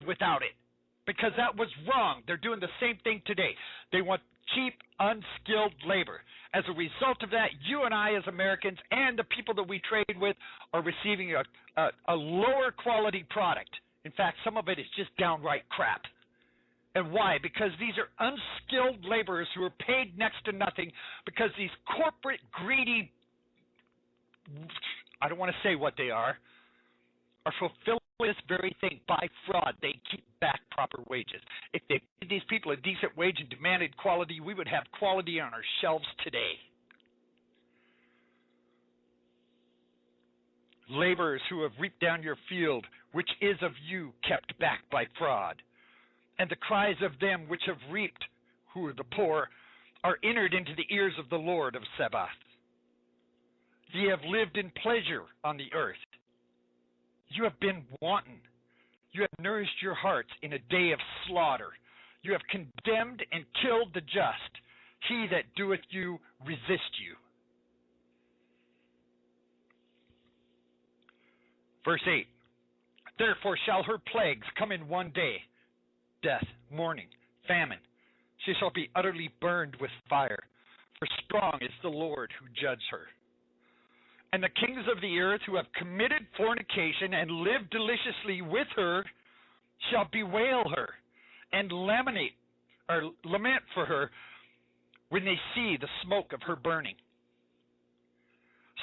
without it, because that was wrong. They're doing the same thing today. They want cheap, unskilled labor. As a result of that, you and I as Americans and the people that we trade with are receiving a lower quality product. In fact, some of it is just downright crap. And why? Because these are unskilled laborers who are paid next to nothing because these corporate greedy, I don't want to say what they are fulfilling this very thing by fraud. They keep back proper wages. If they paid these people a decent wage and demanded quality, we would have quality on our shelves today. Laborers who have reaped down your field, which is of you, kept back by fraud. And the cries of them which have reaped, who are the poor, are entered into the ears of the Lord of Sabaoth. Ye have lived in pleasure on the earth. You have been wanton. You have nourished your hearts in a day of slaughter. You have condemned and killed the just. He that doeth you resist you. Verse 8. Therefore shall her plagues come in one day, death, mourning, famine. She shall be utterly burned with fire, for strong is the Lord who judged her. And the kings of the earth who have committed fornication and lived deliciously with her shall bewail her and lament for her when they see the smoke of her burning.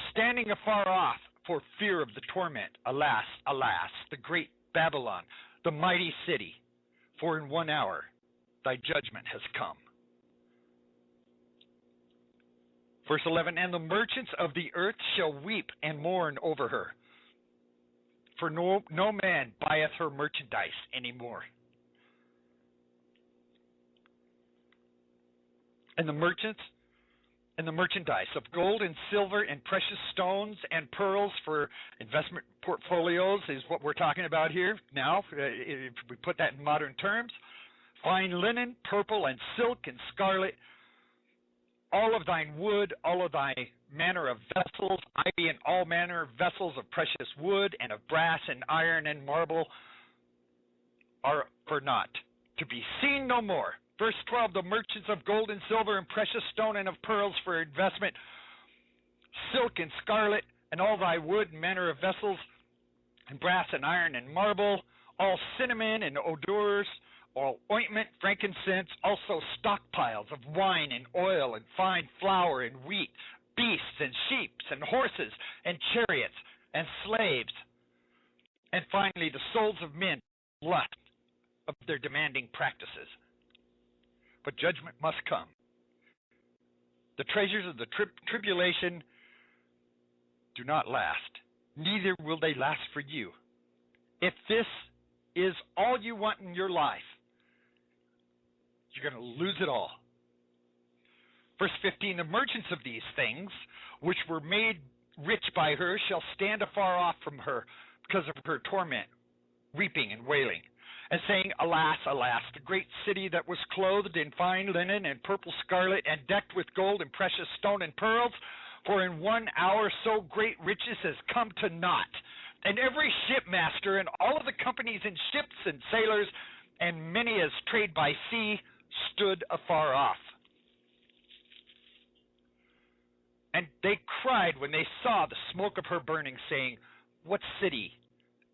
Standing afar off for fear of the torment, alas, alas, the great Babylon, the mighty city, for in 1 hour thy judgment has come. Verse 11, and the merchants of the earth shall weep and mourn over her, for no man buyeth her merchandise anymore. And the merchants and the merchandise of gold and silver and precious stones and pearls for investment portfolios is what we're talking about here now, if we put that in modern terms. Fine linen, purple and silk and scarlet, all of thine wood, all of thy manner of vessels, ivy and all manner of vessels of precious wood and of brass and iron and marble are for naught, to be seen no more. Verse 12, the merchants of gold and silver and precious stone and of pearls for investment, silk and scarlet, and all thy wood and manner of vessels, and brass and iron and marble, all cinnamon and odors, all ointment, frankincense, also stockpiles of wine and oil and fine flour and wheat, beasts and sheep and horses and chariots and slaves, and finally the souls of men lust of their demanding practices. But judgment must come. The treasures of the tribulation do not last, neither will they last for you. If this is all you want in your life, you're going to lose it all. Verse 15, the merchants of these things, which were made rich by her, shall stand afar off from her because of her torment, weeping and wailing, and saying, alas, alas, the great city that was clothed in fine linen and purple scarlet and decked with gold and precious stone and pearls, for in 1 hour so great riches has come to naught. And every shipmaster and all of the companies in ships and sailors and many as trade by sea stood afar off. And they cried when they saw the smoke of her burning, saying, what city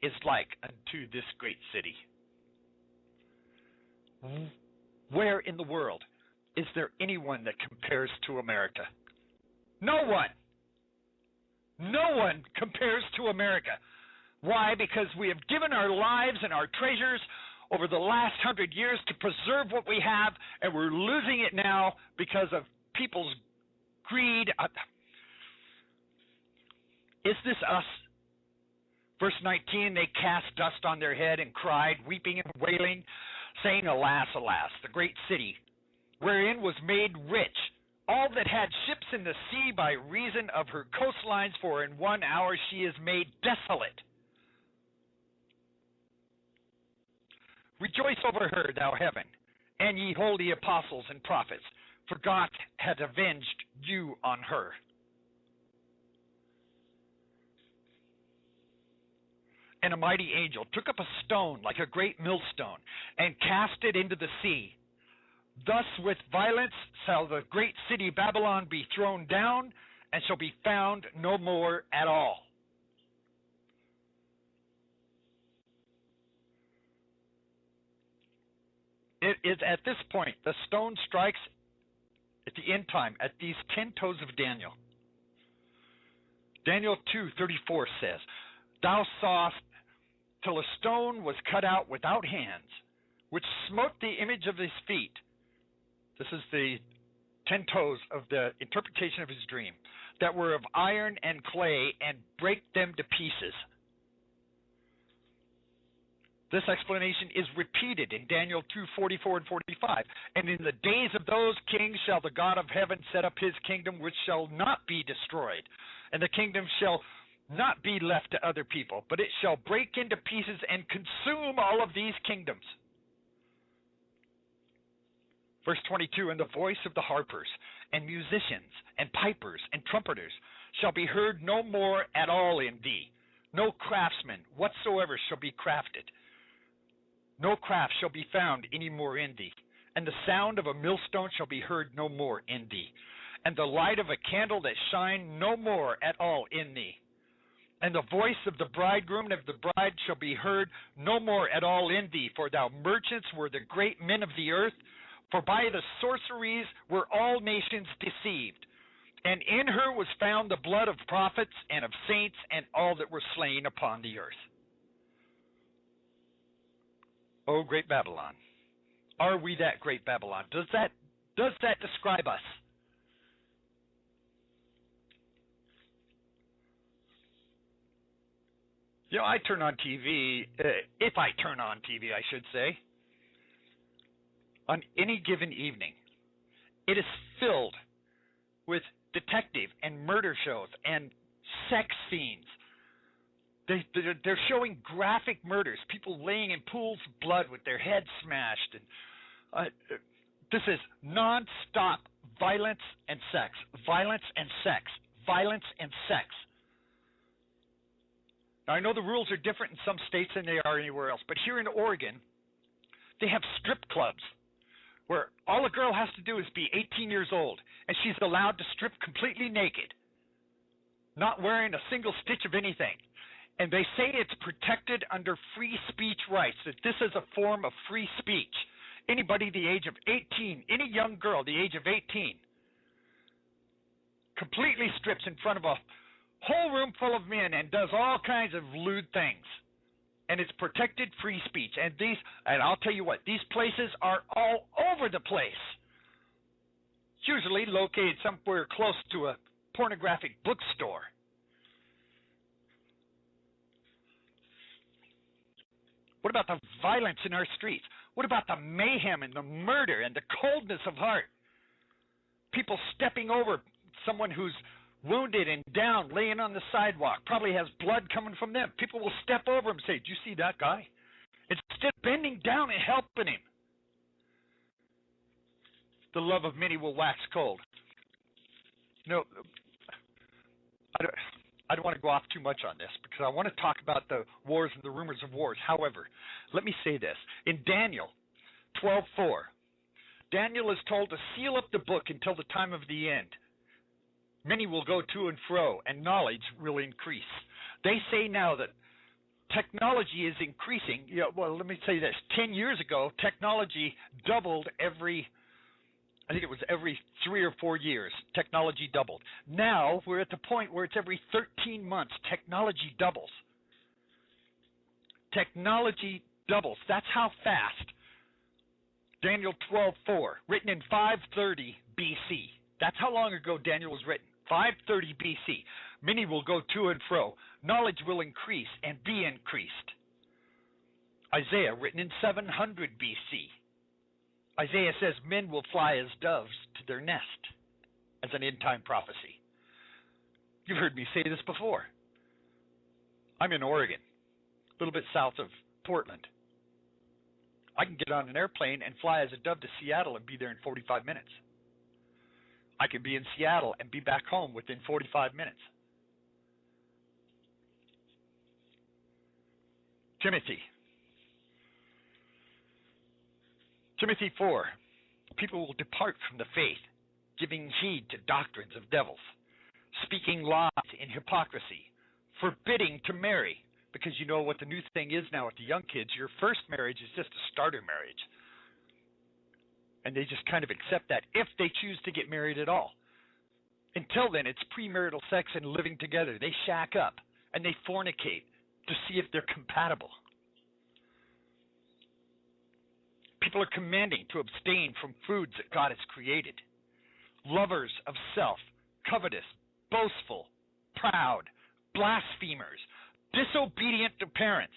is like unto this great city? Where in the world is there anyone that compares to America? No one. No one compares to America. Why? Because we have given our lives and our treasures over the last 100 years to preserve what we have, and we're losing it now because of people's greed. Is this us? Verse 19, they cast dust on their head and cried, weeping and wailing, saying, alas, alas, the great city, wherein was made rich all that had ships in the sea by reason of her coastlines, for in 1 hour she is made desolate. Rejoice over her, thou heaven, and ye holy apostles and prophets, for God hath avenged you on her. And a mighty angel took up a stone like a great millstone and cast it into the sea. Thus with violence shall the great city Babylon be thrown down, and shall be found no more at all. It is at this point the stone strikes at the end time at these 10 toes of Daniel. Daniel 2:34 says, Thou sawest till a stone was cut out without hands, which smote the image of his feet. This is the 10 toes of the interpretation of his dream, that were of iron and clay, and break them to pieces. This explanation is repeated in Daniel 2:44 and 45. And in the days of those kings shall the God of heaven set up his kingdom, which shall not be destroyed. And the kingdom shall not be left to other people, but it shall break into pieces and consume all of these kingdoms. Verse 22, And the voice of the harpers and musicians and pipers and trumpeters shall be heard no more at all in thee. No craftsman whatsoever shall be crafted. No craft shall be found any more in thee. And the sound of a millstone shall be heard no more in thee. And the light of a candle that shine no more at all in thee. And the voice of the bridegroom and of the bride shall be heard no more at all in thee. For thou merchants were the great men of the earth. For by the sorceries were all nations deceived. And in her was found the blood of prophets and of saints and all that were slain upon the earth. O great Babylon. Are we that great Babylon? Does that describe us? You know, I turn on TV, if I turn on TV, I should say, on any given evening, it is filled with detective and murder shows and sex scenes. They're showing graphic murders, people laying in pools of blood with their heads smashed. And this is non-stop violence and sex, violence and sex, violence and sex. Now, I know the rules are different in some states than they are anywhere else, but here in Oregon, they have strip clubs where all a girl has to do is be 18 years old, and she's allowed to strip completely naked, not wearing a single stitch of anything. And they say it's protected under free speech rights, that this is a form of free speech. Anybody the age of 18, any young girl the age of 18, completely strips in front of a whole room full of men and does all kinds of lewd things. And it's protected free speech. And I'll tell you what, these places are all over the place. Usually located somewhere close to a pornographic bookstore. What about the violence in our streets? What about the mayhem and the murder and the coldness of heart? People stepping over someone who's wounded and down, laying on the sidewalk, probably has blood coming from them. People will step over him and say, "Do you see that guy?" Instead of bending down and helping him. The love of many will wax cold. No, I don't want to go off too much on this because I want to talk about the wars and the rumors of wars. However, let me say this. In Daniel 12:4, Daniel is told to seal up the book until the time of the end. Many will go to and fro, and knowledge will increase. They say now that technology is increasing. Well, let me say this. 10 years ago, technology doubled every 3 or 4 years. Technology doubled. Now, we're at the point where it's every 13 months. Technology doubles. Technology doubles. That's how fast. Daniel 12:4, written in 530 BC. That's how long ago Daniel was written. 530 BC. Many will go to and fro. Knowledge will increase and be increased. Isaiah, written in 700 BC. Isaiah says men will fly as doves to their nest, as an end-time prophecy. You've heard me say this before. I'm in Oregon, a little bit south of Portland. I can get on an airplane and fly as a dove to Seattle and be there in 45 minutes. I can be in Seattle and be back home within 45 minutes. Timothy 4, people will depart from the faith, giving heed to doctrines of devils, speaking lies in hypocrisy, forbidding to marry, because you know what the new thing is now with the young kids, your first marriage is just a starter marriage. And they just kind of accept that if they choose to get married at all. Until then, it's premarital sex and living together. They shack up and they fornicate to see if they're compatible. People are commanding to abstain from foods that God has created. Lovers of self, covetous, boastful, proud, blasphemers, disobedient to parents,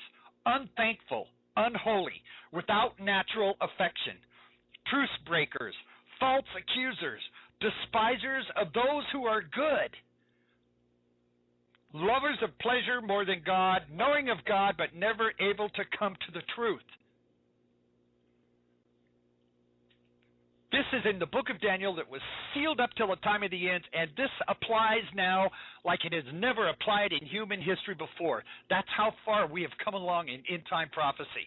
unthankful, unholy, without natural affection, truce breakers, false accusers, despisers of those who are good, lovers of pleasure more than God, knowing of God but never able to come to the truth. This is in the book of Daniel that was sealed up till the time of the end, and this applies now like it has never applied in human history before. That's how far we have come along in end-time prophecy.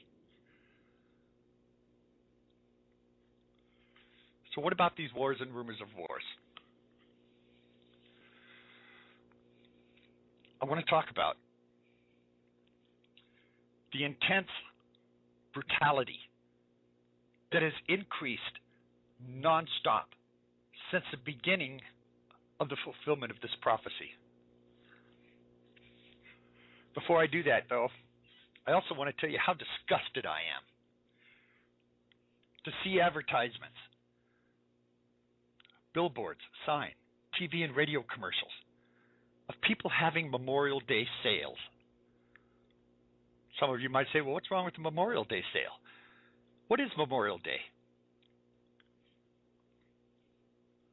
So what about these wars and rumors of wars? I want to talk about the intense brutality that has increased nonstop since the beginning of the fulfillment of this prophecy. Before I do that, though, I also want to tell you how disgusted I am to see advertisements, billboards, sign, TV and radio commercials of people having Memorial Day sales. Some of you might say, well, what's wrong with the Memorial Day sale? What is Memorial Day?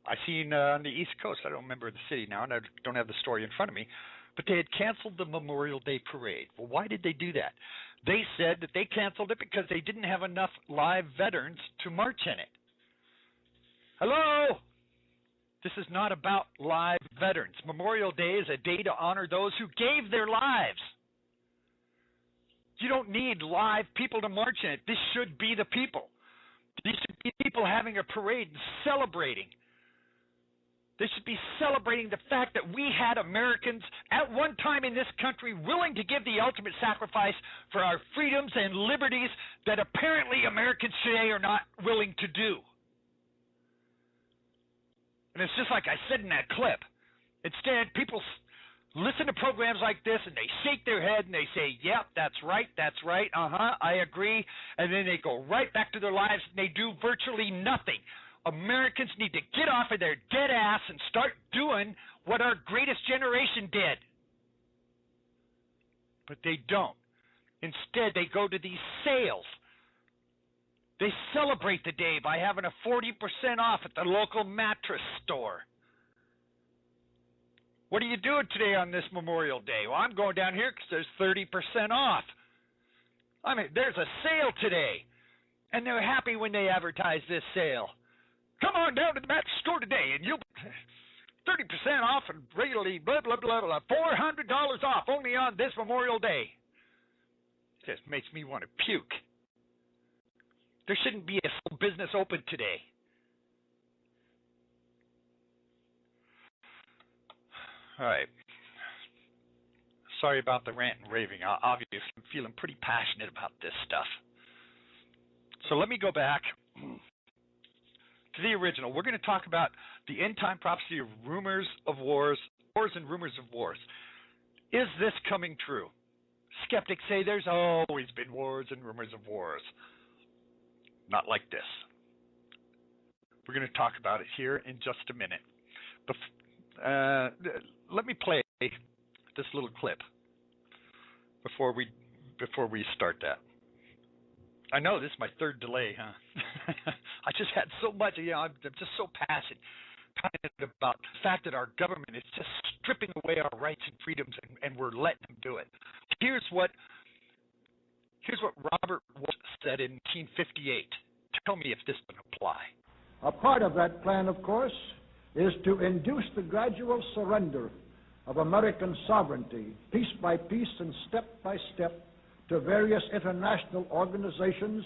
I seen on the East Coast, I don't remember the city now, and I don't have the story in front of me, but they had canceled the Memorial Day parade. Well, why did they do that? They said that they canceled it because they didn't have enough live veterans to march in it. Hello? This is not about live veterans. Memorial Day is a day to honor those who gave their lives. You don't need live people to march in it. This should be the people. These should be people having a parade and celebrating. They should be celebrating the fact that we had Americans at one time in this country willing to give the ultimate sacrifice for our freedoms and liberties that apparently Americans today are not willing to do. And it's just like I said in that clip. Instead, people listen to programs like this and they shake their head and they say, yep, that's right, I agree. And then they go right back to their lives and they do virtually nothing. Americans need to get off of their dead ass and start doing what our greatest generation did. But they don't. Instead, they go to these sales. They celebrate the day by having a 40% off at the local mattress store. What are you doing today on this Memorial Day? Well, I'm going down here because there's 30% off. I mean, there's a sale today. And they're happy when they advertise this sale. Come on down to the mattress store today and you'll 30% off and regularly blah, blah, blah, blah, $400 off only on this Memorial Day. It just makes me want to puke. There shouldn't be a full business open today. All right. Sorry about the rant and raving. Obviously, I'm feeling pretty passionate about this stuff. So let me go back to the original. We're going to talk about the end-time prophecy of rumors of wars and rumors of wars. Is this coming true? Skeptics say there's always been wars and rumors of wars. Not like this. We're going to talk about it here in just a minute. Let me play this little clip before we start that. I know this is my third delay, huh? I just had so much, I'm just so passionate about the fact that our government is just stripping away our rights and freedoms, and we're letting them do it. Here's what Robert Walsh said in 1958. Tell me if this would apply. A part of that plan, of course, is to induce the gradual surrender of American sovereignty, piece by piece and step by step, to various international organizations